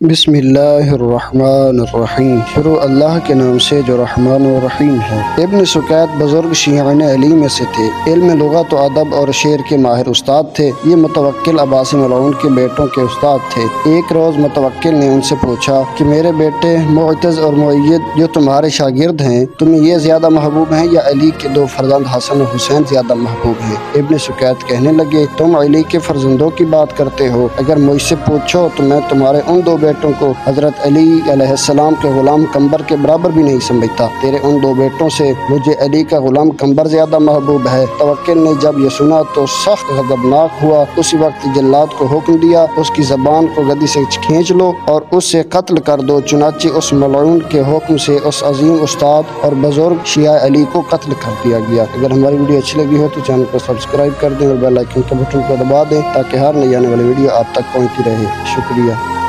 बिस्मिल्लाहिर्रहमानिर्रहीम। शुरू अल्लाह के नाम से जो रहमान और रहीम है। इब्न सुकैत बुजुर्ग शियाने अली में से थे। इल्म लुगत व अदब और शेर के माहिर उस्ताद थे। ये मुतवक्किल अब्बासी मलऊन के बेटों के उस्ताद थे। एक रोज़ मुतवक्किल ने उनसे पूछा कि मेरे बेटे मुअतज़ और मुअय्यद जो तुम्हारे शागिर्द हैं, तुम्हें ये ज़्यादा महबूब हैं या अली के दो फर्जंद हसन और हुसैन ज़्यादा महबूब हैं? इब्न सुकैत कहने लगे, तुम अली के फर्जंदों की बात करते हो। अगर मुझसे पूछो तो मैं तुम्हारे उन दो बेटों को हजरत अली अलैहिस्सलाम के गुलाम कंबर के बराबर भी नहीं समझता। तेरे उन दो बेटों से मुझे अली का गुलाम कंबर ज्यादा महबूब है। तवक्किल ने जब ये सुना तो सख्त गजबनाक हुआ। उसी वक्त जल्लाद को हुक्म दिया, उसकी जबान को गद्दी से खींच लो और उससे कत्ल कर दो। चुनाचे उस मलऊन के हुक्म से उस अजीम उस्ताद और बुजुर्ग शिया अली को कत्ल कर दिया गया। अगर हमारी वीडियो अच्छी लगी हो तो चैनल को सब्सक्राइब कर दें और बेल आइकन के बटन को दबा दें ताकि हर नई आने वाली वीडियो आप तक पहुँचती रहे। शुक्रिया।